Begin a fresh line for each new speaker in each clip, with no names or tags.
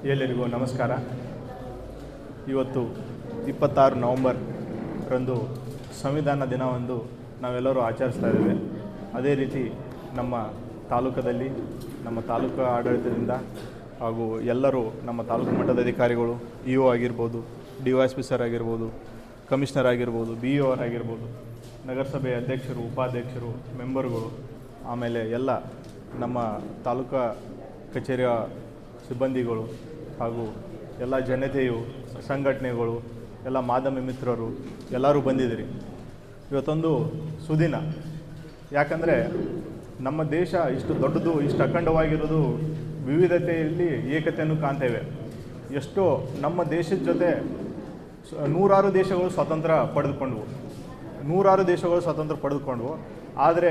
ಎಲ್ಲರಿಗೂ ನಮಸ್ಕಾರ. ಇವತ್ತು 26 ನವಂಬರ್ ರಂದು ಸಂವಿಧಾನ ದಿನವನ್ನು ನಾವೆಲ್ಲರೂ ಆಚರಿಸ್ತಾ ಇದ್ದೇವೆ. ಅದೇ ರೀತಿ ನಮ್ಮ ತಾಲೂಕದಲ್ಲಿ ನಮ್ಮ ತಾಲೂಕು ಆಡಳಿತದಿಂದ ಹಾಗೂ ಎಲ್ಲರೂ ನಮ್ಮ ತಾಲೂಕು ಮಟ್ಟದ ಅಧಿಕಾರಿಗಳು ಇ.ಒ ಆಗಿರ್ಬೋದು, ಡಿ.ವೈ.ಎಸ್.ಪಿ ಸರ್ ಆಗಿರ್ಬೋದು, ಕಮಿಷನರ್ ಆಗಿರ್ಬೋದು, ಬಿ.ಇ.ಒ ಆಗಿರ್ಬೋದು, ನಗರಸಭೆ ಅಧ್ಯಕ್ಷರು, ಉಪಾಧ್ಯಕ್ಷರು, ಮೆಂಬರ್ಗಳು, ಆಮೇಲೆ ಎಲ್ಲ ನಮ್ಮ ತಾಲೂಕಾ ಕಚೇರಿಯ ಸಿಬ್ಬಂದಿಗಳು ಹಾಗೂ ಎಲ್ಲ ಜನತೆಯು, ಸಂಘಟನೆಗಳು, ಎಲ್ಲ ಮಾಧ್ಯಮ ಮಿತ್ರರು ಎಲ್ಲರೂ ಬಂದಿದ್ದೀರಿ. ಇವತ್ತೊಂದು ಸುದಿನ. ಯಾಕಂದರೆ ನಮ್ಮ ದೇಶ ಇಷ್ಟು ದೊಡ್ಡದು, ಇಷ್ಟು ಅಖಂಡವಾಗಿರೋದು ವಿವಿಧತೆಯಲ್ಲಿ ಏಕತೆಯನ್ನು ಕಾಣ್ತೇವೆ. ಎಷ್ಟೋ ನಮ್ಮ ದೇಶದ ಜೊತೆ ನೂರಾರು ದೇಶಗಳು ಸ್ವಾತಂತ್ರ್ಯ ಪಡೆದುಕೊಂಡವು. ಆದರೆ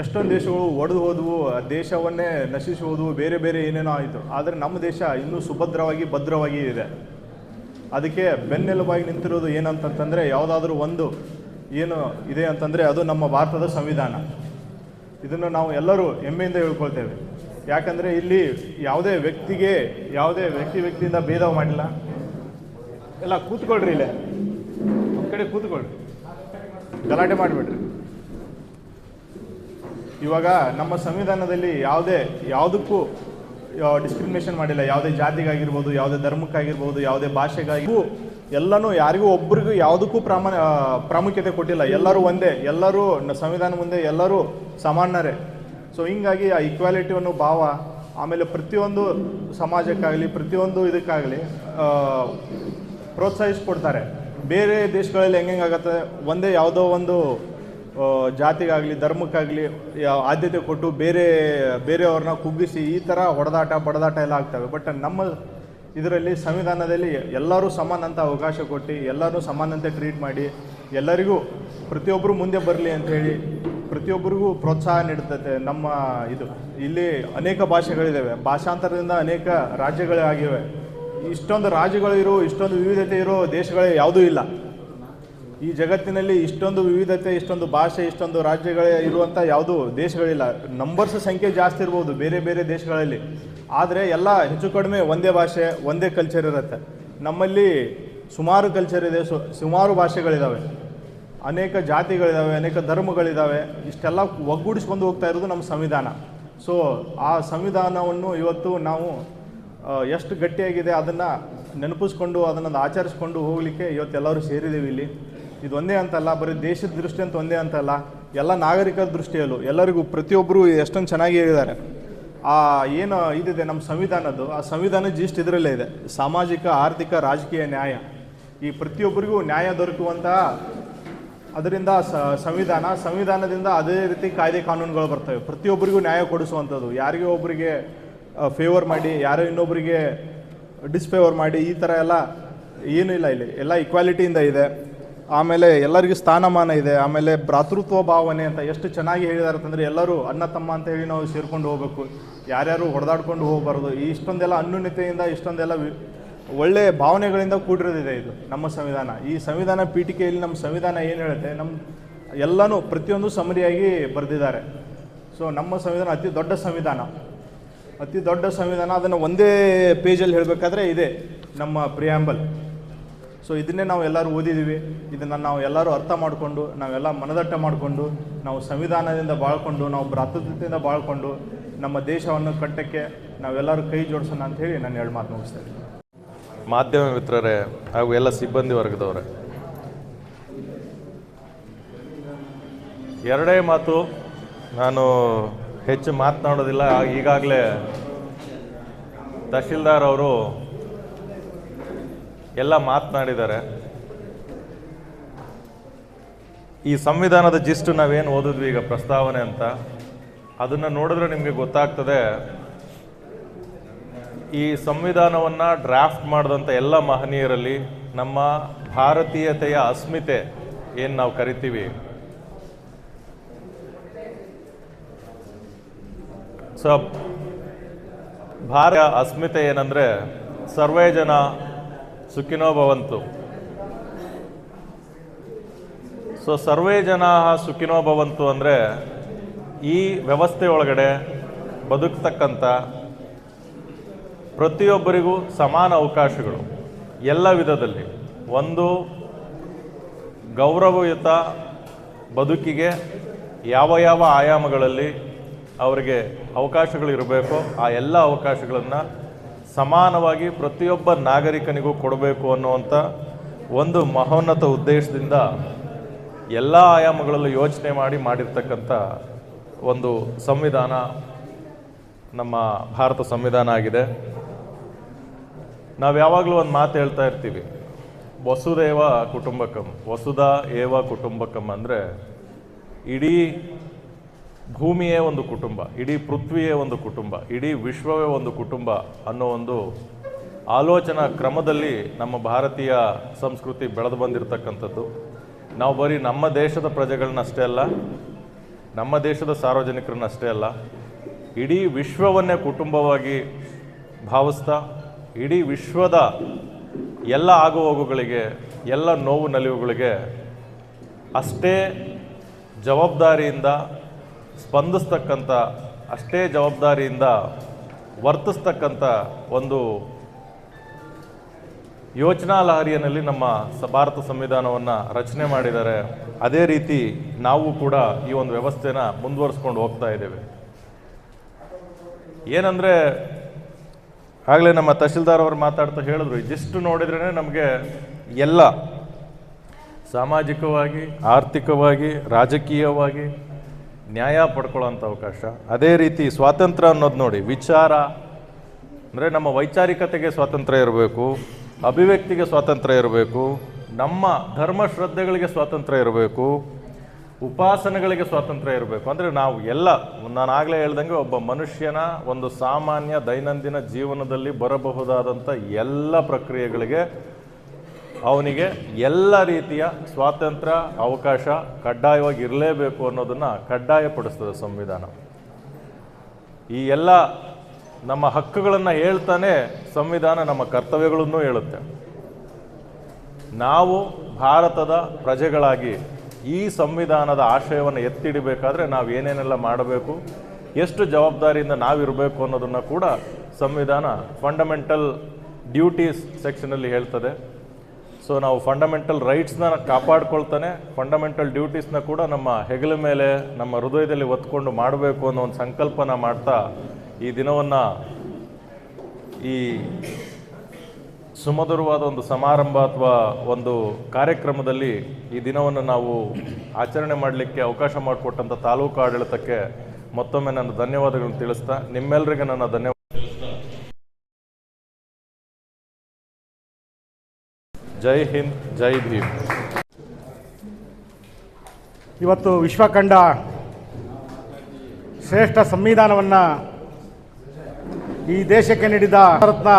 ಎಷ್ಟೊಂದು ದೇಶಗಳು ಒಡೆದು ಹೋದವು, ದೇಶವನ್ನೇ ನಶಿಸಿ ಹೋದವು, ಬೇರೆ ಬೇರೆ ಏನೇನೋ ಆಯಿತು. ಆದರೆ ನಮ್ಮ ದೇಶ ಇನ್ನೂ ಸುಭದ್ರವಾಗಿ ಭದ್ರವಾಗಿ ಇದೆ. ಅದಕ್ಕೆ ಬೆನ್ನೆಲುಬಾಗಿ ನಿಂತಿರೋದು ಏನಂತಂತಂದರೆ, ಯಾವುದಾದ್ರೂ ಒಂದು ಏನು ಇದೆ ಅಂತಂದರೆ ಅದು ನಮ್ಮ ಭಾರತದ ಸಂವಿಧಾನ. ಇದನ್ನು ನಾವು ಎಲ್ಲರೂ ಹೆಮ್ಮೆಯಿಂದ ಹೇಳ್ಕೊಳ್ತೇವೆ. ಯಾಕಂದರೆ ಇಲ್ಲಿ ಯಾವುದೇ ವ್ಯಕ್ತಿಯಿಂದ ಭೇದ ಮಾಡಿಲ್ಲ. ಎಲ್ಲ ಕೂತ್ಕೊಳ್ರಿ, ಇಲ್ಲೇ ಒಂದು ಕಡೆ ಕೂತ್ಕೊಳ್ರಿ, ಗಲಾಟೆ ಮಾಡಿಬಿಡ್ರಿ. ಇವಾಗ ನಮ್ಮ ಸಂವಿಧಾನದಲ್ಲಿ ಯಾವುದಕ್ಕೂ ಡಿಸ್ಕ್ರಿಮಿನೇಷನ್ ಮಾಡಿಲ್ಲ. ಯಾವುದೇ ಜಾತಿಗಾಗಿರ್ಬೋದು, ಯಾವುದೇ ಧರ್ಮಕ್ಕಾಗಿರ್ಬೋದು, ಯಾವುದೇ ಭಾಷೆಗಾಗಿರ್ಬೋದು, ಎಲ್ಲನೂ ಯಾರಿಗೂ ಒಬ್ರಿಗೂ ಯಾವುದಕ್ಕೂ ಪ್ರಾಮುಖ್ಯತೆ ಕೊಟ್ಟಿಲ್ಲ. ಎಲ್ಲರೂ ಒಂದೇ, ಎಲ್ಲರೂ ಸಂವಿಧಾನ ಮುಂದೆ ಎಲ್ಲರೂ ಸಮಾನರೇ. ಸೊ ಹಿಂಗಾಗಿ ಆ ಈಕ್ವಾಲಿಟಿ ಅನ್ನೋ ಭಾವ, ಆಮೇಲೆ ಪ್ರತಿಯೊಂದು ಸಮಾಜಕ್ಕಾಗಲಿ ಪ್ರತಿಯೊಂದು ಇದಕ್ಕಾಗಲಿ ಪ್ರೋತ್ಸಾಹಿಸ್ಕೊಡ್ತಾರೆ. ಬೇರೆ ದೇಶಗಳಲ್ಲಿ ಹೆಂಗಾಗತ್ತೆ, ಒಂದೇ ಯಾವುದೋ ಒಂದು ಜಾತಿಗಾಗಲಿ ಧರ್ಮಕ್ಕಾಗಲಿ ಆದ್ಯತೆ ಕೊಟ್ಟು ಬೇರೆಯವ್ರನ್ನ ಕುಗ್ಗಿಸಿ ಈ ಥರ ಬಡದಾಟ ಎಲ್ಲ ಆಗ್ತವೆ. ಬಟ್ ನಮ್ಮ ಇದರಲ್ಲಿ ಸಂವಿಧಾನದಲ್ಲಿ ಎಲ್ಲರೂ ಸಮಾನ ಅಂತ ಅವಕಾಶ ಕೊಟ್ಟು, ಎಲ್ಲರೂ ಸಮಾನಂತೆ ಟ್ರೀಟ್ ಮಾಡಿ, ಎಲ್ಲರಿಗೂ ಪ್ರತಿಯೊಬ್ಬರು ಮುಂದೆ ಬರಲಿ ಅಂಥೇಳಿ ಪ್ರತಿಯೊಬ್ಬರಿಗೂ ಪ್ರೋತ್ಸಾಹ ನೀಡುತ್ತದೆ. ನಮ್ಮ ಇಲ್ಲಿ ಅನೇಕ ಭಾಷೆಗಳಿದ್ದಾವೆ. ಭಾಷಾಂತರದಿಂದ ಅನೇಕ ರಾಜ್ಯಗಳಾಗಿವೆ. ಇಷ್ಟೊಂದು ರಾಜ್ಯಗಳಿರೋ, ಇಷ್ಟೊಂದು ವಿವಿಧತೆ ಇರೋ ದೇಶಗಳೇ ಯಾವುದೂ ಇಲ್ಲ. ಈ ಜಗತ್ತಿನಲ್ಲಿ ಇಷ್ಟೊಂದು ವಿವಿಧತೆ, ಇಷ್ಟೊಂದು ಭಾಷೆ, ಇಷ್ಟೊಂದು ರಾಜ್ಯಗಳೇ ಇರುವಂಥ ಯಾವುದೂ ದೇಶಗಳಿಲ್ಲ. ನಂಬರ್ಸ್ ಸಂಖ್ಯೆ ಜಾಸ್ತಿ ಇರ್ಬೋದು ಬೇರೆ ಬೇರೆ ದೇಶಗಳಲ್ಲಿ, ಆದರೆ ಎಲ್ಲ ಹೆಚ್ಚು ಕಡಿಮೆ ಒಂದೇ ಭಾಷೆ, ಒಂದೇ ಕಲ್ಚರ್ ಇರುತ್ತೆ. ನಮ್ಮಲ್ಲಿ ಸುಮಾರು ಕಲ್ಚರ್ ಇದೆ, ಸುಮಾರು ಭಾಷೆಗಳಿದ್ದಾವೆ, ಅನೇಕ ಜಾತಿಗಳಿದ್ದಾವೆ, ಅನೇಕ ಧರ್ಮಗಳಿದ್ದಾವೆ. ಇಷ್ಟೆಲ್ಲ ಒಗ್ಗೂಡಿಸ್ಕೊಂಡು ಹೋಗ್ತಾ ಇರೋದು ನಮ್ಮ ಸಂವಿಧಾನ. ಸೊ ಆ ಸಂವಿಧಾನವನ್ನು ಇವತ್ತು ನಾವು ಎಷ್ಟು ಗಟ್ಟಿಯಾಗಿದೆ ಅದನ್ನು ನೆನಪಿಸ್ಕೊಂಡು ಅದನ್ನು ಆಚರಿಸ್ಕೊಂಡು ಹೋಗಲಿಕ್ಕೆ ಇವತ್ತೆಲ್ಲರೂ ಸೇರಿದ್ದೀವಿ ಇಲ್ಲಿ. ಇದು ಒಂದೇ ಅಂತಲ್ಲ, ಬರೀ ದೇಶದ ದೃಷ್ಟಿ ಅಂತ ಒಂದೇ ಅಂತಲ್ಲ, ಎಲ್ಲ ನಾಗರಿಕರ ದೃಷ್ಟಿಯಲ್ಲೂ ಎಲ್ಲರಿಗೂ ಪ್ರತಿಯೊಬ್ಬರು ಎಷ್ಟೊಂದು ಚೆನ್ನಾಗಿ ಹೇಳಿದ್ದಾರೆ. ಏನು ಇದಿದೆ ನಮ್ಮ ಸಂವಿಧಾನದ್ದು, ಆ ಸಂವಿಧಾನ ಜಿಸ್ಟ್ ಇದರಲ್ಲೇ ಇದೆ. ಸಾಮಾಜಿಕ, ಆರ್ಥಿಕ, ರಾಜಕೀಯ ನ್ಯಾಯ, ಈ ಪ್ರತಿಯೊಬ್ಬರಿಗೂ ನ್ಯಾಯ ದೊರಕುವಂತಹ ಅದರಿಂದ ಸಂವಿಧಾನದಿಂದ ಅದೇ ರೀತಿ ಕಾಯ್ದೆ ಕಾನೂನುಗಳು ಬರ್ತವೆ. ಪ್ರತಿಯೊಬ್ಬರಿಗೂ ನ್ಯಾಯ ಕೊಡಿಸುವಂಥದ್ದು, ಯಾರಿಗೋ ಒಬ್ಬರಿಗೆ ಫೇವರ್ ಮಾಡಿ ಯಾರೋ ಇನ್ನೊಬ್ಬರಿಗೆ ಡಿಸ್ಫೇವರ್ ಮಾಡಿ ಈ ಥರ ಎಲ್ಲ ಏನೂ ಇಲ್ಲ. ಇಲ್ಲಿ ಎಲ್ಲ ಈಕ್ವಾಲಿಟಿಯಿಂದ ಇದೆ. ಆಮೇಲೆ ಎಲ್ಲರಿಗೂ ಸ್ಥಾನಮಾನ ಇದೆ. ಆಮೇಲೆ ಭ್ರಾತೃತ್ವ ಭಾವನೆ ಅಂತ ಎಷ್ಟು ಚೆನ್ನಾಗಿ ಹೇಳಿದ್ದಾರೆ ಅಂತಂದರೆ, ಎಲ್ಲರೂ ಅಣ್ಣ ತಮ್ಮ ಅಂತ ಹೇಳಿ ನಾವು ಸೇರ್ಕೊಂಡು ಹೋಗಬೇಕು, ಯಾರ್ಯಾರು ಹೊಡೆದಾಡ್ಕೊಂಡು ಹೋಗಬಾರ್ದು. ಇಷ್ಟೊಂದೆಲ್ಲ ಅನ್ಯೂನ್ಯತೆಯಿಂದ, ಇಷ್ಟೊಂದೆಲ್ಲ ಒಳ್ಳೆಯ ಭಾವನೆಗಳಿಂದ ಕೂಡಿರೋದಿದೆ ಇದು ನಮ್ಮ ಸಂವಿಧಾನ. ಈ ಸಂವಿಧಾನ ಪೀಠಿಕೆಯಲ್ಲಿ ನಮ್ಮ ಸಂವಿಧಾನ ಏನು ಹೇಳುತ್ತೆ, ನಮ್ಮ ಎಲ್ಲನೂ ಪ್ರತಿಯೊಂದು ಸಮರಿಯಾಗಿ ಬರೆದಿದ್ದಾರೆ. ಸೊ ನಮ್ಮ ಸಂವಿಧಾನ ಅತಿ ದೊಡ್ಡ ಸಂವಿಧಾನ. ಅದನ್ನು ಒಂದೇ ಪೇಜಲ್ಲಿ ಹೇಳಬೇಕಾದ್ರೆ ಇದೆ ನಮ್ಮ ಪ್ರಿಯಾಂಬಲ್. ಸೊ ಇದನ್ನೇ ನಾವು ಎಲ್ಲರೂ ಓದಿದ್ದೀವಿ. ಇದನ್ನು ನಾವು ಎಲ್ಲರೂ ಅರ್ಥ ಮಾಡಿಕೊಂಡು, ನಾವೆಲ್ಲ ಮನದಟ್ಟ ಮಾಡಿಕೊಂಡು, ನಾವು ಸಂವಿಧಾನದಿಂದ ಬಾಳ್ಕೊಂಡು, ನಾವು ಭ್ರಾತೃತ್ವದಿಂದ ಬಾಳ್ಕೊಂಡು ನಮ್ಮ ದೇಶವನ್ನು ಕಟ್ಟಕ್ಕೆ ನಾವೆಲ್ಲರೂ ಕೈ ಜೋಡಿಸೋಣ ಅಂಥೇಳಿ ನಾನು 2 ಮಾತು ಮುಗಿಸ್ತೇನೆ.
ಮಾಧ್ಯಮ ಮಿತ್ರರೇ ಹಾಗೂ ಎಲ್ಲ ಸಿಬ್ಬಂದಿ ವರ್ಗದವರೇ, 2 ಮಾತು, ನಾನು ಹೆಚ್ಚು ಮಾತನಾಡೋದಿಲ್ಲ. ಈಗಾಗಲೇ ತಹಶೀಲ್ದಾರ್ ಅವರು ಎಲ್ಲ ಮಾತನಾಡಿದ್ದಾರೆ. ಈ ಸಂವಿಧಾನದ ಜಿಸ್ಟ್ ನಾವೇನು ಓದಿದ್ವಿ ಈಗ ಪ್ರಸ್ತಾವನೆ ಅಂತ, ಅದನ್ನು ನೋಡಿದ್ರೆ ನಿಮಗೆ ಗೊತ್ತಾಗ್ತದೆ ಈ ಸಂವಿಧಾನವನ್ನು ಡ್ರಾಫ್ಟ್ ಮಾಡಿದಂಥ ಎಲ್ಲ ಮಹನೀಯರಲ್ಲಿ ನಮ್ಮ ಭಾರತೀಯತೆಯ ಅಸ್ಮಿತೆ ಏನು ನಾವು ಕರಿತೀವಿ, ಸೊ ಭಾರತ ಅಸ್ಮಿತೆ ಏನಂದರೆ ಸರ್ವೇ ಜನ ಸುಖಿನೋ ಭವಂತು. ಸೊ ಸರ್ವೇ ಜನ ಸುಖಿನೋ ಭವಂತು ಅಂದರೆ ಈ ವ್ಯವಸ್ಥೆ ಒಳಗಡೆ ಬದುಕ್ತಕ್ಕಂಥ ಪ್ರತಿಯೊಬ್ಬರಿಗೂ ಸಮಾನ ಅವಕಾಶಗಳು ಎಲ್ಲ ವಿಧದಲ್ಲಿ, ಒಂದು ಗೌರವಯುತ ಬದುಕಿಗೆ ಯಾವ ಯಾವ ಆಯಾಮಗಳಲ್ಲಿ ಅವರಿಗೆ ಅವಕಾಶಗಳು ಇರಬೇಕೋ ಆ ಎಲ್ಲ ಅವಕಾಶಗಳನ್ನು ಸಮಾನವಾಗಿ ಪ್ರತಿಯೊಬ್ಬ ನಾಗರಿಕನಿಗೂ ಕೊಡಬೇಕು ಅನ್ನುವಂಥ ಒಂದು ಮಹೋನ್ನತ ಉದ್ದೇಶದಿಂದ ಎಲ್ಲ ಆಯಾಮಗಳಲ್ಲೂ ಯೋಚನೆ ಮಾಡಿರ್ತಕ್ಕಂಥ ಒಂದು ಸಂವಿಧಾನ ನಮ್ಮ ಭಾರತ ಸಂವಿಧಾನ ಆಗಿದೆ. ನಾವು ಯಾವಾಗಲೂ ಒಂದು ಮಾತು ಹೇಳ್ತಾ ಇರ್ತೀವಿ, ವಸುದೇವ ಕುಟುಂಬಕಂ, ವಸುಧಾ ಏವ ಕುಟುಂಬಕಂ. ಅಂದರೆ ಇಡೀ ಭೂಮಿಯೇ ಒಂದು ಕುಟುಂಬ, ಇಡೀ ಪೃಥ್ವಿಯೇ ಒಂದು ಕುಟುಂಬ, ಇಡೀ ವಿಶ್ವವೇ ಒಂದು ಕುಟುಂಬ ಅನ್ನೋ ಒಂದು ಆಲೋಚನಾ ಕ್ರಮದಲ್ಲಿ ನಮ್ಮ ಭಾರತೀಯ ಸಂಸ್ಕೃತಿ ಬೆಳೆದು ಬಂದಿರತಕ್ಕಂಥದ್ದು. ನಾವು ಬರೀ ನಮ್ಮ ದೇಶದ ಪ್ರಜೆಗಳನ್ನಷ್ಟೇ ಅಲ್ಲ, ನಮ್ಮ ದೇಶದ ಸಾರ್ವಜನಿಕರನ್ನಷ್ಟೇ ಅಲ್ಲ, ಇಡೀ ವಿಶ್ವವನ್ನೇ ಕುಟುಂಬವಾಗಿ ಭಾವಿಸ್ತಾ ಇಡೀ ವಿಶ್ವದ ಎಲ್ಲ ಆಗುಹೋಗುಗಳಿಗೆ, ಎಲ್ಲ ನೋವು ನಲಿವುಗಳಿಗೆ ಅಷ್ಟೇ ಜವಾಬ್ದಾರಿಯಿಂದ ಸ್ಪಂದಿಸ್ತಕ್ಕಂಥ, ಅಷ್ಟೇ ಜವಾಬ್ದಾರಿಯಿಂದ ವರ್ತಿಸ್ತಕ್ಕಂಥ ಒಂದು ಯೋಚನಾ ಲಹರಿಯಲ್ಲಿ ನಮ್ಮ ಭಾರತ ಸಂವಿಧಾನವನ್ನು ರಚನೆ ಮಾಡಿದ್ದಾರೆ. ಅದೇ ರೀತಿ ನಾವು ಕೂಡ ಈ ಒಂದು ವ್ಯವಸ್ಥೆನ ಮುಂದುವರಿಸ್ಕೊಂಡು ಹೋಗ್ತಾ ಇದ್ದೇವೆ. ಏನಂದರೆ ಆಗಲೇ ನಮ್ಮ ತಹಶೀಲ್ದಾರ್ ಅವರು ಮಾತಾಡ್ತಾ ಹೇಳಿದ್ರು, ಇದಿಷ್ಟು ನೋಡಿದ್ರೇ ನಮಗೆ ಎಲ್ಲ ಸಾಮಾಜಿಕವಾಗಿ, ಆರ್ಥಿಕವಾಗಿ, ರಾಜಕೀಯವಾಗಿ ನ್ಯಾಯ ಪಡ್ಕೊಳ್ಳೋಂಥ ಅವಕಾಶ. ಅದೇ ರೀತಿ ಸ್ವಾತಂತ್ರ್ಯ ಅನ್ನೋದು ನೋಡಿ, ವಿಚಾರ ಅಂದರೆ ನಮ್ಮ ವೈಚಾರಿಕತೆಗೆ ಸ್ವಾತಂತ್ರ್ಯ ಇರಬೇಕು, ಅಭಿವ್ಯಕ್ತಿಗೆ ಸ್ವಾತಂತ್ರ್ಯ ಇರಬೇಕು, ನಮ್ಮ ಧರ್ಮ ಶ್ರದ್ಧೆಗಳಿಗೆ ಸ್ವಾತಂತ್ರ್ಯ ಇರಬೇಕು, ಉಪಾಸನೆಗಳಿಗೆ ಸ್ವಾತಂತ್ರ್ಯ ಇರಬೇಕು. ಅಂದರೆ ನಾವು ಎಲ್ಲ, ನಾನು ಆಗಲೇ ಹೇಳ್ದಂಗೆ ಒಬ್ಬ ಮನುಷ್ಯನ ಒಂದು ಸಾಮಾನ್ಯ ದೈನಂದಿನ ಜೀವನದಲ್ಲಿ ಬರಬಹುದಾದಂಥ ಎಲ್ಲ ಪ್ರಕ್ರಿಯೆಗಳಿಗೆ ಅವನಿಗೆ ಎಲ್ಲ ರೀತಿಯ ಸ್ವಾತಂತ್ರ್ಯ, ಅವಕಾಶ ಕಡ್ಡಾಯವಾಗಿ ಇರಲೇಬೇಕು ಅನ್ನೋದನ್ನು ಕಡ್ಡಾಯಪಡಿಸ್ತದೆ ಸಂವಿಧಾನ. ಈ ಎಲ್ಲ ನಮ್ಮ ಹಕ್ಕುಗಳನ್ನು ಹೇಳ್ತಾನೆ ಸಂವಿಧಾನ ನಮ್ಮ ಕರ್ತವ್ಯಗಳನ್ನು ಹೇಳುತ್ತೆ. ನಾವು ಭಾರತದ ಪ್ರಜೆಗಳಾಗಿ ಈ ಸಂವಿಧಾನದ ಆಶಯವನ್ನು ಎತ್ತಿಡಬೇಕಾದ್ರೆ ನಾವು ಏನೇನೆಲ್ಲ ಮಾಡಬೇಕು, ಎಷ್ಟು ಜವಾಬ್ದಾರಿಯಿಂದ ನಾವಿರಬೇಕು ಅನ್ನೋದನ್ನು ಕೂಡ ಸಂವಿಧಾನ ಫಂಡಮೆಂಟಲ್ ಡ್ಯೂಟೀಸ್ ಸೆಕ್ಷನಲ್ಲಿ ಹೇಳ್ತದೆ. ಸೊ ನಾವು ಫಂಡಮೆಂಟಲ್ ರೈಟ್ಸ್ನ ಕಾಪಾಡ್ಕೊಳ್ತಾನೆ ಫಂಡಮೆಂಟಲ್ ಡ್ಯೂಟೀಸ್ನ ಕೂಡ ನಮ್ಮ ಹೆಗಲ ಮೇಲೆ, ನಮ್ಮ ಹೃದಯದಲ್ಲಿ ಒತ್ಕೊಂಡು ಮಾಡಬೇಕು ಅನ್ನೋ ಒಂದು ಸಂಕಲ್ಪನ ಮಾಡ್ತಾ ಈ ದಿನವನ್ನು, ಈ ಸುಮಧುರವಾದ ಒಂದು ಸಮಾರಂಭ ಅಥವಾ ಒಂದು ಕಾರ್ಯಕ್ರಮದಲ್ಲಿ ಈ ದಿನವನ್ನು ನಾವು ಆಚರಣೆ ಮಾಡಲಿಕ್ಕೆ ಅವಕಾಶ ಮಾಡಿಕೊಟ್ಟಂಥ ತಾಲೂಕು ಆಡಳಿತಕ್ಕೆ ಮತ್ತೊಮ್ಮೆ ನನ್ನ ಧನ್ಯವಾದಗಳನ್ನು ತಿಳಿಸ್ತಾ, ನಿಮ್ಮೆಲ್ಲರಿಗೆ ನನ್ನ ಧನ್ಯವಾದ ತಿಳಿಸ್ತಾ, ಜೈ ಹಿಂದ್, ಜೈ ಭೀಮ್.
ಇವತ್ತು ವಿಶ್ವ ಕಂಡ ಶ್ರೇಷ್ಠ ಸಂವಿಧಾನವನ್ನು ಈ ದೇಶಕ್ಕೆ ನೀಡಿದ ಭಾರತನ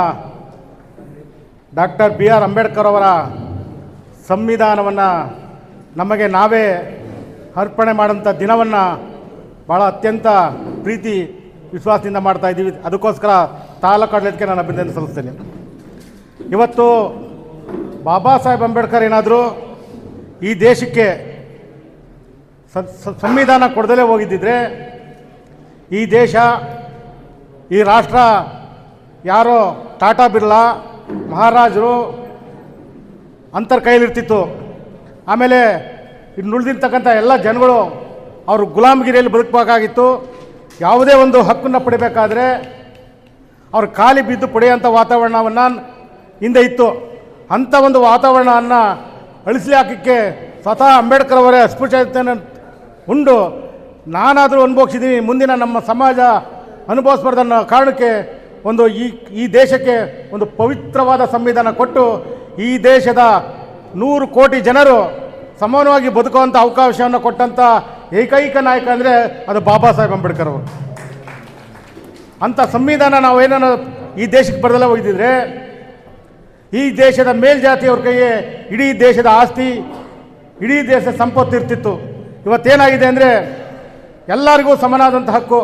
ಡಾಕ್ಟರ್ BR ಅಂಬೇಡ್ಕರ್ ಅವರ ಸಂವಿಧಾನವನ್ನು ನಮಗೆ ನಾವೇ ಅರ್ಪಣೆ ಮಾಡೋಂಥ ದಿನವನ್ನು ಭಾಳ ಅತ್ಯಂತ ಪ್ರೀತಿ ವಿಶ್ವಾಸದಿಂದ ಮಾಡ್ತಾ ಇದ್ದೀವಿ. ಅದಕ್ಕೋಸ್ಕರ ತಾಲೂಕು ಆಡಳಿತಕ್ಕೆ ನಾನು ಅಭಿನಂದನೆ ಸಲ್ಲಿಸ್ತೇನೆ. ಇವತ್ತು ಬಾಬಾ ಸಾಹೇಬ್ ಅಂಬೇಡ್ಕರ್ ಏನಾದರೂ ಈ ದೇಶಕ್ಕೆ ಸಂವಿಧಾನ ಕೊಡದಲೇ ಹೋಗಿದ್ದಿದ್ರೆ ಈ ದೇಶ, ಈ ರಾಷ್ಟ್ರ ಯಾರೋ ಟಾಟಾ ಬಿರ್ಲಾ ಮಹಾರಾಜರು ಅಂತರ್ ಕೈಲಿರ್ತಿತ್ತು. ಆಮೇಲೆ ಇನ್ನು ಉಳಿದಿರ್ತಕ್ಕಂಥ ಎಲ್ಲ ಜನಗಳು ಅವರು ಗುಲಾಮಗಿರಿಯಲ್ಲಿ ಬದುಕಬೇಕಾಗಿತ್ತು. ಯಾವುದೇ ಒಂದು ಹಕ್ಕನ್ನು ಪಡಿಬೇಕಾದ್ರೆ ಅವ್ರ ಖಾಲಿ ಬಿದ್ದು ಪಡೆಯುವಂಥ ವಾತಾವರಣವನ್ನು ಹಿಂದೆ ಇತ್ತು. ಅಂಥ ಒಂದು ವಾತಾವರಣವನ್ನು ಅಳಿಸಿ ಹಾಕಕ್ಕೆ ಸ್ವತಃ ಅಂಬೇಡ್ಕರ್ ಅವರೇ ಅಸ್ಪೃಶ್ಯತೆಯನ್ನು ಉಂಡು ನಾನಾದರೂ ಅನುಭವಿಸಿದ್ದೀನಿ, ಮುಂದಿನ ನಮ್ಮ ಸಮಾಜ ಅನುಭವಿಸ್ಬಾರ್ದನ್ನೋ ಕಾರಣಕ್ಕೆ ಒಂದು ಈ ದೇಶಕ್ಕೆ ಒಂದು ಪವಿತ್ರವಾದ ಸಂವಿಧಾನ ಕೊಟ್ಟು ಈ ದೇಶದ 100 ಕೋಟಿ ಜನರು ಸಮಾನವಾಗಿ ಬದುಕುವಂಥ ಅವಕಾಶವನ್ನು ಕೊಟ್ಟಂಥ ಏಕೈಕ ನಾಯಕ ಅಂದರೆ ಅದು ಬಾಬಾ ಸಾಹೇಬ್ ಅಂಬೇಡ್ಕರ್ ಅವರು. ಅಂಥ ಸಂವಿಧಾನ ನಾವು ಏನಾರು ಈ ದೇಶಕ್ಕೆ ಬರದಲ್ಲ ಹೋಗಿದ್ದಿದ್ರೆ ಈ ದೇಶದ ಮೇಲ್ಜಾತಿಯವ್ರ ಕೈಗೆ ಇಡೀ ದೇಶದ ಆಸ್ತಿ, ಇಡೀ ದೇಶದ ಸಂಪತ್ತು ಇರ್ತಿತ್ತು. ಇವತ್ತೇನಾಗಿದೆ ಅಂದರೆ ಎಲ್ಲರಿಗೂ ಸಮನಾದಂಥ ಹಕ್ಕು,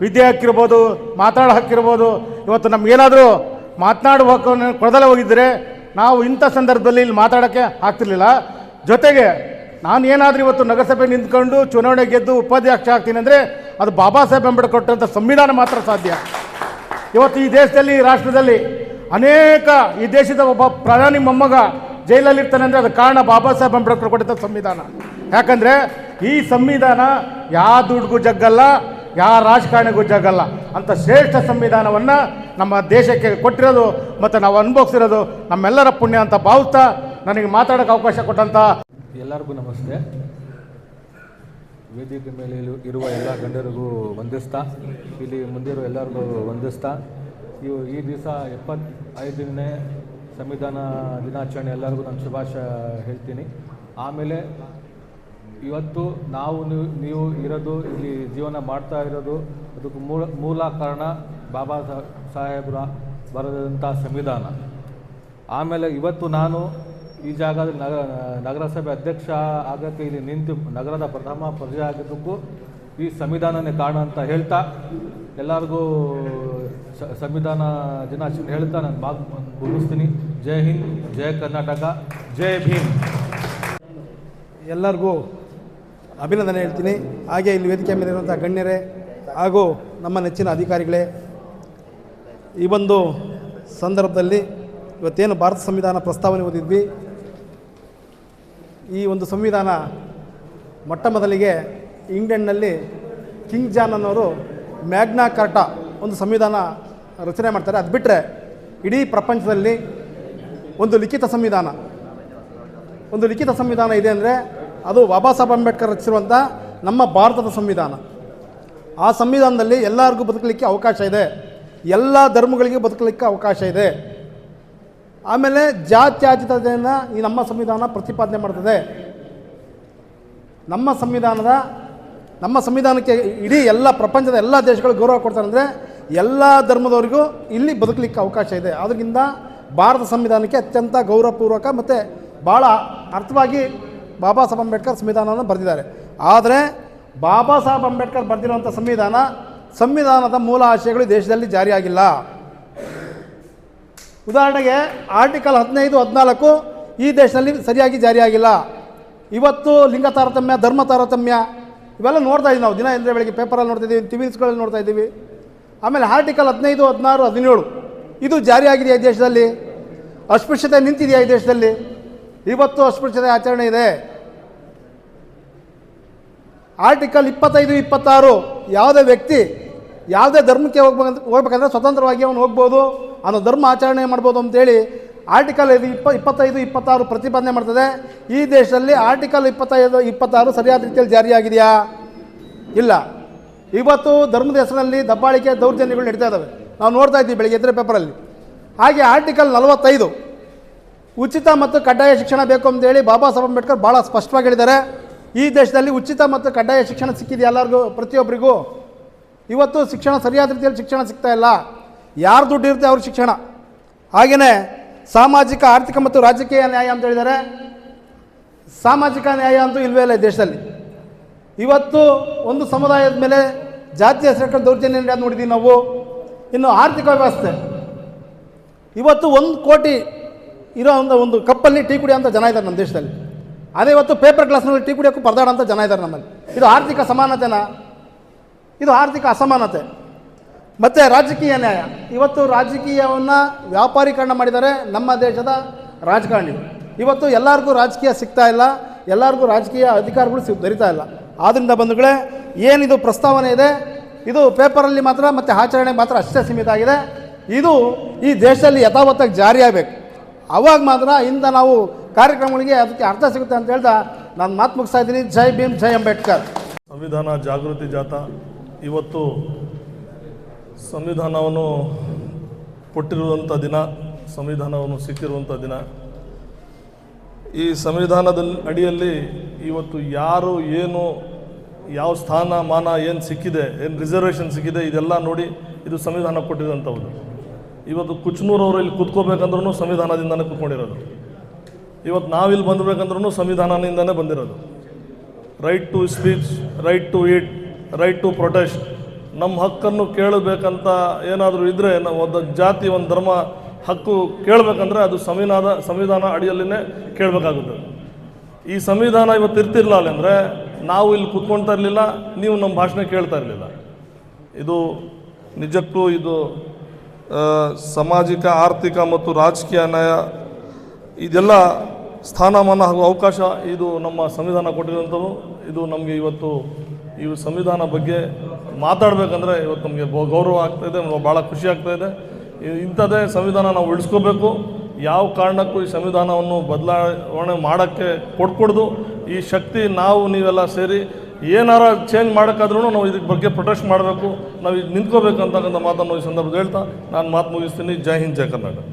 ವಿದ್ಯೆ ಹಕ್ಕಿರ್ಬೋದು, ಮಾತಾಡೋ ಹಕ್ಕಿರ್ಬೋದು. ಇವತ್ತು ನಮಗೇನಾದರೂ ಮಾತನಾಡುವ ಹಕ್ಕನ್ನು ಕೊಡದಲ್ಲೇ ಹೋಗಿದ್ದರೆ ನಾವು ಇಂಥ ಸಂದರ್ಭದಲ್ಲಿ ಇಲ್ಲಿ ಮಾತಾಡೋಕ್ಕೆ ಆಗ್ತಿರ್ಲಿಲ್ಲ. ಜೊತೆಗೆ ನಾನು ಏನಾದರೂ ಇವತ್ತು ನಗರಸಭೆ ನಿಂತ್ಕೊಂಡು ಚುನಾವಣೆ ಗೆದ್ದು ಉಪಾಧ್ಯಕ್ಷ ಆಗ್ತೀನಿ ಅಂದರೆ ಅದು ಬಾಬಾ ಸಾಹೇಬ್ ಅಂಬೇಡ್ಕರ್ ಕೊಟ್ಟಂಥ ಸಂವಿಧಾನ ಮಾತ್ರ ಸಾಧ್ಯ. ಇವತ್ತು ಈ ದೇಶದಲ್ಲಿ, ಈ ರಾಷ್ಟ್ರದಲ್ಲಿ ಅನೇಕ, ಈ ದೇಶದ ಒಬ್ಬ ಪ್ರಧಾನಿ ಮೊಮ್ಮಗ ಜೈಲಲ್ಲಿರ್ತಾನೆ ಅಂದರೆ ಅದಕ್ಕೆ ಕಾರಣ ಬಾಬಾ ಸಾಹೇಬ್ ಅಂಬೇಡ್ಕರ್ ಕೊಟ್ಟಿದ್ದ ಸಂವಿಧಾನ. ಯಾಕಂದರೆ ಈ ಸಂವಿಧಾನ ಯಾವ ದುಡ್ಡಿಗೂ ಜಗ್ಗಲ್ಲ, ಯಾವ ರಾಜಕಾರಣಿಗೂ ಜಗ್ಗಲ್ಲ ಅಂತ ಶ್ರೇಷ್ಠ ಸಂವಿಧಾನವನ್ನು ನಮ್ಮ ದೇಶಕ್ಕೆ ಕೊಟ್ಟಿರೋದು ಮತ್ತು ನಾವು ಅನುಭವಿಸಿರೋದು ನಮ್ಮೆಲ್ಲರ ಪುಣ್ಯ ಅಂತ ಭಾವಿಸ್ತಾ ನನಗೆ ಮಾತಾಡೋಕ್ಕೆ ಅವಕಾಶ ಕೊಟ್ಟಂಥ
ಎಲ್ಲರಿಗೂ ನಮಸ್ತೆ. ವೇದಿಕೆ ಮೇಲೆ ಇರುವ ಎಲ್ಲ ಗಣ್ಯರಿಗೂ ವಂದಿಸ್ತಾ, ಇಲ್ಲಿ ಮುಂದಿರೋ ಎಲ್ಲರಿಗೂ ವಂದಿಸ್ತಾ, ಈ ದಿವಸ 75ನೇ ಸಂವಿಧಾನ ದಿನಾಚರಣೆ ಎಲ್ಲರಿಗೂ ನಾನು ಶುಭಾಶಯ ಹೇಳ್ತೀನಿ. ಆಮೇಲೆ ಇವತ್ತು ನೀವು ಇರೋದು, ಇಲ್ಲಿ ಜೀವನ ಮಾಡ್ತಾ ಇರೋದು, ಅದಕ್ಕೆ ಮೂಲ ಕಾರಣ ಬಾಬಾ ಸಾಹೇಬ್ರ ಬರೆದಂಥ ಸಂವಿಧಾನ. ಆಮೇಲೆ ಇವತ್ತು ನಾನು ಈ ಜಾಗದಲ್ಲಿ ನಗರಸಭೆ ಅಧ್ಯಕ್ಷ ಆಗೋಕ್ಕೆ ಇಲ್ಲಿ ನಿಂತು ನಗರದ ಪ್ರಥಮ ಪ್ರಜೆ ಆಗಿದ್ದಕ್ಕೂ ಈ ಸಂವಿಧಾನನೇ ಕಾರಣ ಅಂತ ಹೇಳ್ತಾ, ಎಲ್ಲರಿಗೂ ಸಂವಿಧಾನ ದಿನಾಚರಣೆ ಹೇಳ್ತಾ ನಾನು ಮಾತು ಮುಗಿಸ್ತೀನಿ. ಜೈ ಹಿಂದ್, ಜೈ ಕರ್ನಾಟಕ, ಜೈ ಭೀಮ್.
ಎಲ್ಲರಿಗೂ ಅಭಿನಂದನೆ ಹೇಳ್ತೀನಿ. ಹಾಗೆ ಇಲ್ಲಿ ವೇದಿಕೆ ಮೇಲಿರುವಂಥ ಗಣ್ಯರೇ ಹಾಗೂ ನಮ್ಮ ನೆಚ್ಚಿನ ಅಧಿಕಾರಿಗಳೇ, ಈ ಒಂದು ಸಂದರ್ಭದಲ್ಲಿ ಇವತ್ತೇನು ಭಾರತ ಸಂವಿಧಾನ ಪ್ರಸ್ತಾವನೆ ಓದಿದ್ವಿ, ಈ ಒಂದು ಸಂವಿಧಾನ ಮೊಟ್ಟ ಮೊದಲಿಗೆ ಇಂಗ್ಲೆಂಡ್ನಲ್ಲಿ ಕಿಂಗ್ ಜಾನ್ ಅನ್ನೋರು ಮ್ಯಾಗ್ನಾ ಕಾರ್ಟಾ ಒಂದು ಸಂವಿಧಾನ ರಚನೆ ಮಾಡ್ತಾರೆ. ಅದು ಬಿಟ್ಟರೆ ಇಡೀ ಪ್ರಪಂಚದಲ್ಲಿ ಒಂದು ಲಿಖಿತ ಸಂವಿಧಾನ ಇದೆ ಅಂದರೆ ಅದು ಬಾಬಾ ಸಾಹೇಬ್ ಅಂಬೇಡ್ಕರ್ ರಚಿಸಿರುವಂಥ ನಮ್ಮ ಭಾರತದ ಸಂವಿಧಾನ. ಆ ಸಂವಿಧಾನದಲ್ಲಿ ಎಲ್ಲರಿಗೂ ಬದುಕಲಿಕ್ಕೆ ಅವಕಾಶ ಇದೆ, ಎಲ್ಲ ಧರ್ಮಗಳಿಗೆ ಬದುಕಲಿಕ್ಕೆ ಅವಕಾಶ ಇದೆ. ಆಮೇಲೆ ಜಾತ್ಯತೀತತೆಯನ್ನು ಈ ನಮ್ಮ ಸಂವಿಧಾನ ಪ್ರತಿಪಾದನೆ ಮಾಡ್ತದೆ. ನಮ್ಮ ಸಂವಿಧಾನಕ್ಕೆ ಇಡೀ ಎಲ್ಲ ಪ್ರಪಂಚದ ಎಲ್ಲ ದೇಶಗಳು ಗೌರವ ಕೊಡ್ತಾರೆ. ಅಂದರೆ ಎಲ್ಲ ಧರ್ಮದವರಿಗೂ ಇಲ್ಲಿ ಬದುಕಲಿಕ್ಕೆ ಅವಕಾಶ ಇದೆ. ಅದರಿಂದ ಭಾರತ ಸಂವಿಧಾನಕ್ಕೆ ಅತ್ಯಂತ ಗೌರವಪೂರ್ವಕ ಮತ್ತು ಭಾಳ ಅರ್ಥವಾಗಿ ಬಾಬಾ ಸಾಹೇಬ್ ಅಂಬೇಡ್ಕರ್ ಸಂವಿಧಾನವನ್ನು ಬರೆದಿದ್ದಾರೆ. ಆದರೆ ಬಾಬಾ ಸಾಹೇಬ್ ಅಂಬೇಡ್ಕರ್ ಬರೆದಿರುವಂಥ ಸಂವಿಧಾನದ ಮೂಲ ಆಶಯಗಳು ದೇಶದಲ್ಲಿ ಜಾರಿಯಾಗಿಲ್ಲ. ಉದಾಹರಣೆಗೆ ಆರ್ಟಿಕಲ್ 15, 14 ಈ ದೇಶದಲ್ಲಿ ಸರಿಯಾಗಿ ಜಾರಿಯಾಗಿಲ್ಲ. ಇವತ್ತು ಲಿಂಗ ತಾರತಮ್ಯ, ಧರ್ಮ ತಾರತಮ್ಯ ಇವೆಲ್ಲ ನೋಡ್ತಾ ಇದ್ದೀವಿ ನಾವು. ದಿನ ಅಂದರೆ ಬೆಳಗ್ಗೆ ಪೇಪರಲ್ಲಿ ನೋಡ್ತಾ ಇದ್ದೀವಿ, ಟಿ ವಿ ನ್ಯೂಸ್ಗಳಲ್ಲಿ ನೋಡ್ತಾ ಇದ್ದೀವಿ. ಆಮೇಲೆ ಆರ್ಟಿಕಲ್ 15, 16, 17 ಇದು ಜಾರಿಯಾಗಿದೆಯಾ ಈ ದೇಶದಲ್ಲಿ? ಅಸ್ಪೃಶ್ಯತೆ ನಿಂತಿದೆಯಾ ಈ ದೇಶದಲ್ಲಿ? ಇವತ್ತು ಅಸ್ಪೃಶ್ಯತೆ ಆಚರಣೆ ಇದೆ. ಆರ್ಟಿಕಲ್ 25, 26 ಯಾವುದೇ ವ್ಯಕ್ತಿ ಯಾವುದೇ ಧರ್ಮಕ್ಕೆ ಹೋಗ್ಬೇಕಂದ್ರೆ ಸ್ವತಂತ್ರವಾಗಿ ಅವನು ಹೋಗ್ಬೋದು, ಅವನು ಧರ್ಮ ಆಚರಣೆ ಮಾಡ್ಬೋದು ಅಂತೇಳಿ ಆರ್ಟಿಕಲ್ 25, 26 ಪ್ರತಿಪಾದನೆ ಮಾಡ್ತದೆ. ಈ ದೇಶದಲ್ಲಿ ಆರ್ಟಿಕಲ್ 25, 26 ಸರಿಯಾದ ರೀತಿಯಲ್ಲಿ ಜಾರಿಯಾಗಿದೆಯಾ? ಇಲ್ಲ. ಇವತ್ತು ಧರ್ಮದ ಹೆಸರಿನಲ್ಲಿ ದಬ್ಬಾಳಿಕೆ, ದೌರ್ಜನ್ಯಗಳು ನಡೀತಾ ಇದ್ದಾವೆ. ನಾವು ನೋಡ್ತಾ ಇದ್ದೀವಿ ಬೆಳಗ್ಗೆ ಎದ್ರೆ ಪೇಪರಲ್ಲಿ. ಹಾಗೆ ಆರ್ಟಿಕಲ್ 45 ಉಚಿತ ಮತ್ತು ಕಡ್ಡಾಯ ಶಿಕ್ಷಣ ಬೇಕು ಅಂತೇಳಿ ಬಾಬಾ ಸಾಹೇಬ್ ಅಂಬೇಡ್ಕರ್ ಭಾಳ ಸ್ಪಷ್ಟವಾಗಿ ಹೇಳಿದ್ದಾರೆ. ಈ ದೇಶದಲ್ಲಿ ಉಚಿತ ಮತ್ತು ಕಡ್ಡಾಯ ಶಿಕ್ಷಣ ಸಿಕ್ಕಿದೆ ಎಲ್ಲರಿಗೂ, ಪ್ರತಿಯೊಬ್ಬರಿಗೂ. ಇವತ್ತು ಶಿಕ್ಷಣ ಸರಿಯಾದ ರೀತಿಯಲ್ಲಿ ಶಿಕ್ಷಣ ಸಿಗ್ತಾ ಇಲ್ಲ. ಯಾರು ದುಡ್ಡು ಇರುತ್ತೆ ಅವ್ರ ಶಿಕ್ಷಣ. ಹಾಗೆಯೇ ಸಾಮಾಜಿಕ, ಆರ್ಥಿಕ ಮತ್ತು ರಾಜಕೀಯ ನ್ಯಾಯ ಅಂತ ಹೇಳಿದ್ದಾರೆ. ಸಾಮಾಜಿಕ ನ್ಯಾಯ ಅಂತೂ ಇಲ್ಲವೇ ಇಲ್ಲ ಈ ದೇಶದಲ್ಲಿ. ಇವತ್ತು ಒಂದು ಸಮುದಾಯದ ಮೇಲೆ ಜಾತಿ ಹೆಸರು ದೌರ್ಜನ್ಯ ನಡೆಯೋದು ನೋಡಿದ್ದೀವಿ ನಾವು. ಇನ್ನು ಆರ್ಥಿಕ ವ್ಯವಸ್ಥೆ, ಇವತ್ತು 1 ಕೋಟಿ ಇರೋ ಒಂದು ಕಪ್ಪಲ್ಲಿ ಟೀ ಕುಡಿಯೋಂಥ ಜನ ಇದ್ದಾರೆ ನಮ್ಮ ದೇಶದಲ್ಲಿ. ಅದೇ ಇವತ್ತು ಪೇಪರ್ ಗ್ಲಾಸ್ನಲ್ಲಿ ಟೀ ಕುಡಿಯೋಕ್ಕೂ ಪರದಾಡೋಂಥ ಜನ ಇದ್ದಾರೆ ನಮ್ಮಲ್ಲಿ. ಇದು ಆರ್ಥಿಕ ಸಮಾನತೆನಾ? ಇದು ಆರ್ಥಿಕ ಅಸಮಾನತೆ. ಮತ್ತು ರಾಜಕೀಯ ನ್ಯಾಯ, ಇವತ್ತು ರಾಜಕೀಯವನ್ನು ವ್ಯಾಪಾರೀಕರಣ ಮಾಡಿದ್ದಾರೆ ನಮ್ಮ ದೇಶದ ರಾಜಕಾರಣಿಗಳು. ಇವತ್ತು ಎಲ್ಲರಿಗೂ ರಾಜಕೀಯ ಸಿಗ್ತಾ ಇಲ್ಲ, ಎಲ್ಲರಿಗೂ ರಾಜಕೀಯ ಅಧಿಕಾರಗಳು ದೊರೀತಾ ಇಲ್ಲ. ಆದ್ದರಿಂದ ಬಂಧುಗಳೇ, ಏನಿದು ಪ್ರಸ್ತಾವನೆ ಇದೆ ಇದು ಪೇಪರಲ್ಲಿ ಮಾತ್ರ ಮತ್ತು ಆಚರಣೆಗೆ ಮಾತ್ರ ಅಷ್ಟೇ ಸೀಮಿತ ಆಗಿದೆ. ಇದು ಈ ದೇಶದಲ್ಲಿ ಯಥಾವತ್ತಾಗಿ ಜಾರಿಯಾಗಬೇಕು. ಅವಾಗ ಮಾತ್ರ ಇಂದ ನಾವು ಕಾರ್ಯಕ್ರಮಗಳಿಗೆ ಅದಕ್ಕೆ ಅರ್ಥ ಸಿಗುತ್ತೆ ಅಂತ ಹೇಳ್ತಾ ನಾನು ಮಾತು ಮುಗಿಸ್ತಾ ಇದ್ದೀನಿ. ಜೈ ಭೀಮ್, ಜೈ ಅಂಬೇಡ್ಕರ್.
ಸಂವಿಧಾನ ಜಾಗೃತಿ ಜಾಥಾ ಇವತ್ತು ಸಂವಿಧಾನವನ್ನು ಕೊಟ್ಟಿರುವಂಥ ದಿನ, ಸಂವಿಧಾನವನ್ನು ಸಿಕ್ಕಿರುವಂಥ ದಿನ. ಈ ಸಂವಿಧಾನದ ಅಡಿಯಲ್ಲಿ ಇವತ್ತು ಯಾರು ಏನು ಯಾವ ಸ್ಥಾನಮಾನ ಏನು ಸಿಕ್ಕಿದೆ, ಏನು ರಿಸರ್ವೇಷನ್ ಸಿಕ್ಕಿದೆ, ಇದೆಲ್ಲ ನೋಡಿ ಇದು ಸಂವಿಧಾನ ಕೊಟ್ಟಿರೋಂಥದ್ದು. ಇವತ್ತು ಕುಚ್ನೂರವರು ಇಲ್ಲಿ ಕೂತ್ಕೋಬೇಕಂದ್ರೂ ಸಂವಿಧಾನದಿಂದನೇ ಕೂತ್ಕೊಂಡಿರೋದು. ಇವತ್ತು ನಾವಿಲ್ಲಿ ಬಂದಬೇಕಂದ್ರೂ ಸಂವಿಧಾನದಿಂದನೇ ಬಂದಿರೋದು. Right to speech, right to eat, right to protest. ನಮ್ಮ ಹಕ್ಕನ್ನು ಕೇಳಬೇಕಂತ ಏನಾದರೂ ಇದ್ದರೆ, ನಾವು ಒಂದು ಜಾತಿ, ಒಂದು ಧರ್ಮ ಹಕ್ಕು ಕೇಳಬೇಕಂದ್ರೆ ಅದು ಸಂವಿಧಾನ ಅಡಿಯಲ್ಲೇ ಕೇಳಬೇಕಾಗುತ್ತೆ. ಈ ಸಂವಿಧಾನ ಇವತ್ತು ಇರ್ತಿರಲಿಲ್ಲ ಅಂದರೆ ನಾವು ಇಲ್ಲಿ ಕೂತ್ಕೊಳ್ತಾ ಇರಲಿಲ್ಲ, ನೀವು ನಮ್ಮ ಭಾಷಣ ಕೇಳ್ತಾ ಇರಲಿಲ್ಲ. ಇದು ನಿಜಕ್ಕೂ ಇದು ಸಾಮಾಜಿಕ ಆರ್ಥಿಕ ಮತ್ತು ರಾಜಕೀಯ ನ್ಯಾಯ ಇದೆಲ್ಲ ಸ್ಥಾನಮಾನ ಹಾಗೂ ಅವಕಾಶ ಇದು ನಮ್ಮ ಸಂವಿಧಾನ ಕೊಟ್ಟಿರುವಂಥದ್ದು. ಇದು ನಮಗೆ ಇವತ್ತು ಈ ಸಂವಿಧಾನ ಬಗ್ಗೆ ಮಾತಾಡಬೇಕಂದ್ರೆ ಇವತ್ತು ನಮಗೆ ಗೌರವ ಆಗ್ತಾಯಿದೆ, ಭಾಳ ಖುಷಿ ಆಗ್ತಾಯಿದೆ. ಇಂಥದ್ದೇ ಸಂವಿಧಾನ ನಾವು ಉಳಿಸ್ಕೋಬೇಕು. ಯಾವ ಕಾರಣಕ್ಕೂ ಈ ಸಂವಿಧಾನವನ್ನು ಬದಲಾವಣೆ ಮಾಡೋಕ್ಕೆ ಕೊಡ್ಕೊಡ್ದು. ಈ ಶಕ್ತಿ ನೀವೆಲ್ಲ ಸೇರಿ ಏನಾರ ಚೇಂಜ್ ಮಾಡೋಕ್ಕಾದ್ರೂ ನಾವು ಇದ್ರ ಬಗ್ಗೆ ಪ್ರೊಟೆಸ್ಟ್ ಮಾಡಬೇಕು, ನಾವು ಇದು ನಿಂತ್ಕೋಬೇಕು ಅಂತಕ್ಕಂಥ ಮಾತನ್ನು ಈ ಸಂದರ್ಭದಲ್ಲಿ ಹೇಳ್ತಾ ನಾನು ಮಾತು ಮುಗಿಸ್ತೀನಿ. ಜೈ ಹಿಂದ್, ಜೈ ಕರ್ನಾಟಕ.